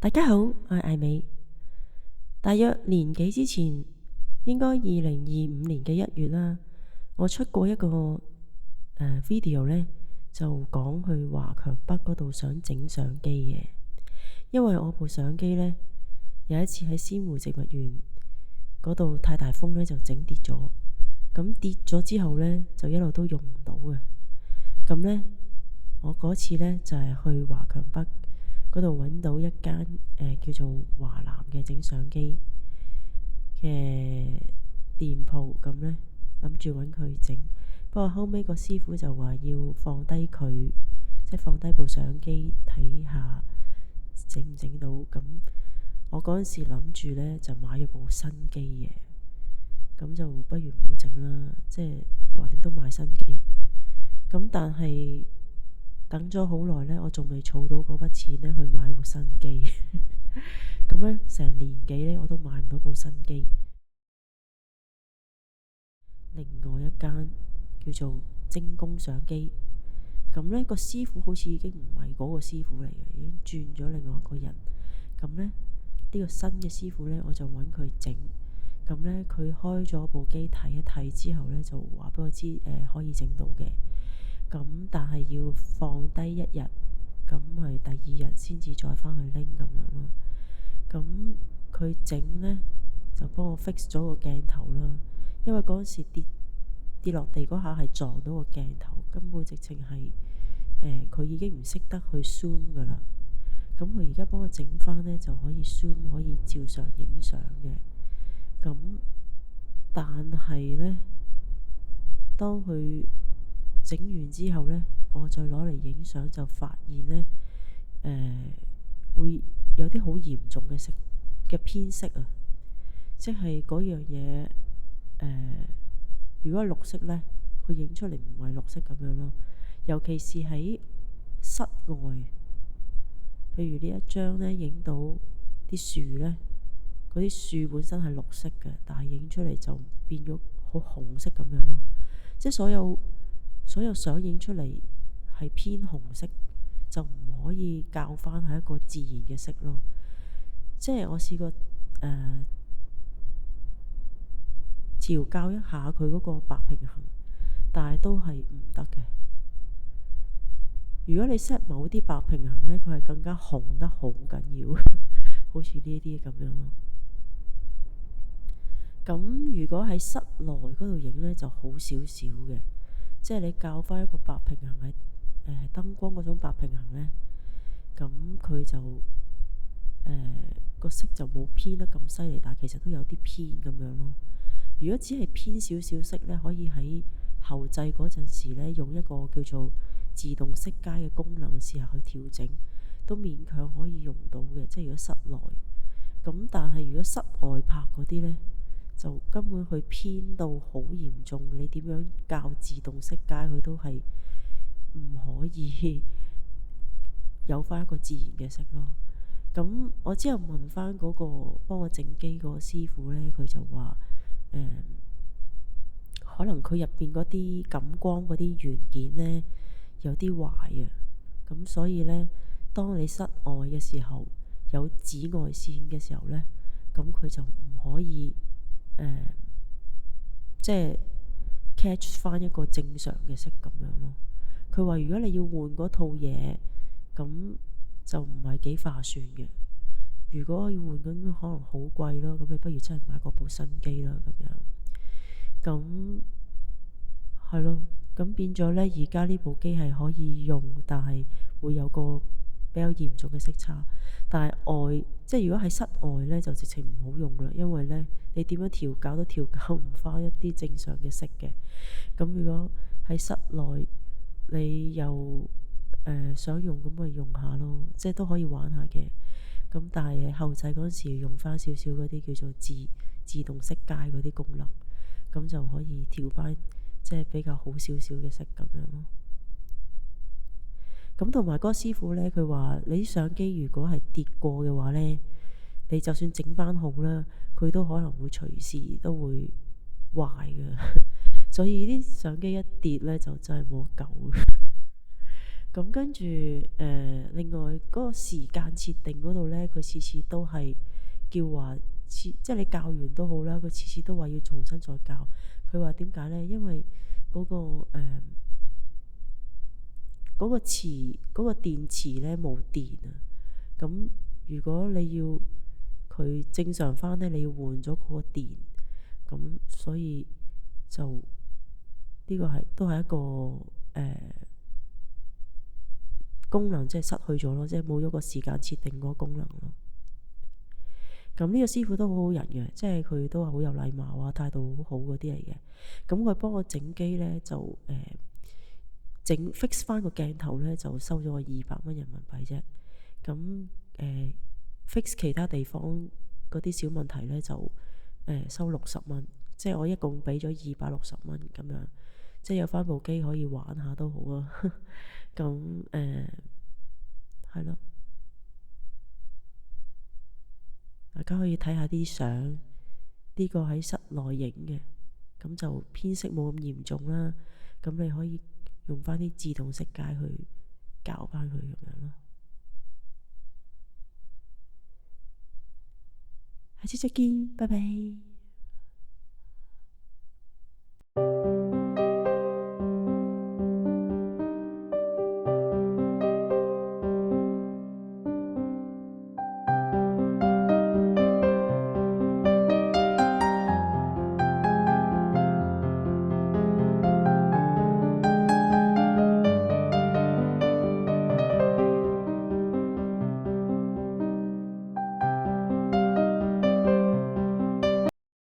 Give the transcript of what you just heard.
大家好，我係艾美。大約年幾之前，應該2025年嘅1月啦，我出過一個video 呢，就講去華強北嗰度想整相機嘅。因為我部相機呢，有一次喺仙湖植物園嗰度太大風呢，就整跌咗。咁跌咗之後呢，就一路都用唔到嘅。咁呢，我嗰次呢，就係去華強北嗰度揾到一間叫做華南嘅整相機嘅店鋪，咁呢，諗住揾佢整。不過後尾個師傅就話要放低佢，即係放低部相機睇下整唔整到。咁我嗰陣時諗住呢，就買咗部新機嘅，咁就不如唔好整啦，即係橫掂都買新機。咁但係等咗好耐呢，我仲未儲到嗰筆錢呢去買部新機。咁呢，成年幾呢，我都買唔到部新機。另外一間叫做精工相機，咁呢個師傅好似已經唔係嗰個師傅嚟嘅，已經轉咗另外一個人。咁呢，呢個新嘅師傅呢，我就揾佢整。咁呢，佢開咗部機睇一睇之後呢，就話俾我知可以整到嘅。咁但係要放低1日，咁係第2日先至再返去拎咁樣咯。咁佢整呢，就幫我 fix 咗個鏡頭啦。因為嗰陣時跌落地嗰下係撞到個鏡頭，根本直情係佢已經唔識得去 zoom 噶啦。咁佢而家幫我整翻呢，就可以 zoom，可以照常影相嘅。咁但係呢，當佢整完之後呢，我再攞嚟影相就發現呢，會有啲好嚴重嘅偏色啊，即係嗰樣嘢如果係綠色呢，佢影出嚟唔係綠色咁樣咯。尤其是喺室外，譬如呢一張呢，影到啲樹呢，嗰啲樹本身係綠色嘅，但係影出嚟就變咗好紅色咁樣咯。即係所有相影出嚟係偏紅色，就唔可以校翻係一個自然嘅色咯。即係我試過調校一下佢嗰個白平衡，但係都係唔得嘅。如果你 set 某啲白平衡呢，佢係更加紅得好緊要，好似呢啲咁樣咯。咁如果喺室內嗰度影呢，就好少少嘅，即係你校翻一個白平衡係燈光嗰種白平衡呢，咁佢就個色就冇偏得咁犀利，但係其實都有啲偏咁樣咯。如果只係偏少少色呢，可以喺後製嗰陣時呢，用一個叫做自動色階嘅功能試下去調整，都勉強可以用到嘅。即係如果室內咁，但係如果室外拍嗰啲呢，就根本佢偏到好嚴重，你點樣校自動色階佢都係唔可以有翻一個自然嘅色咯。咁我之後問翻嗰個幫我整機嗰個師傅呢，佢就話可能佢入邊嗰啲感光嗰啲元件呢，有啲壞啊。咁所以呢，當你室外嘅時候有紫外線嘅時候呢，咁佢就唔可以即係 catch 翻一個正常嘅色咁樣咯。佢話如果你要換嗰套嘢，咁就唔係幾划算嘅。如果要換咁可能好貴咯，咁你不如真係買嗰部新機啦咁樣。咁係咯，咁變咗呢，而家呢部機係可以用，但係會有個比較嚴重嘅色差。但係即係如果喺室外呢，就直情唔好用啦，因為呢，你點樣調校都調校唔翻一啲正常嘅色嘅。咁如果喺室內你又想用，咁咪用下咯，即係都可以玩下嘅。咁但係後製嗰陣時用翻少少嗰啲叫做自動色階嗰啲功能，咁就可以調翻即係比較好少少嘅色咁樣咯。咁同埋嗰個師傅呢，佢話你啲相機如果係跌過嘅話呢，你就算整翻好啦，佢都可能會隨時都會壞嘅。所以啲相機一跌呢，就真係冇得救。咁跟住另外嗰個時間設定嗰度呢，佢次次都係叫話，即係你教完都好啦，佢次次都話要重新再教。佢話點解呢？因為嗰個嗰個嗰個電池呢冇電啊。咁如果你要佢正常翻呢，你要換咗嗰個電。咁所以就呢個都係一個功能，即係失去咗咯，即係冇咗個時間設定嗰個功能咯。咁呢個師傅都好好人嘅，即係佢都係好有禮貌啊，態度好好嗰啲嚟嘅。咁佢幫我整機呢，就整 fix 翻個鏡頭呢，就收咗我200蚊人民幣啫。咁fix 其他地方嗰啲小問題呢，就收60蚊，即係我一共俾咗260蚊咁樣，即係有翻部機可以玩下都好啊。咁係咯，大家可以睇下啲相，呢個喺室內影嘅，咁就偏色冇咁嚴重啦。咁你可以用翻啲自動色階去校翻佢咁樣咯。下次再見，拜拜。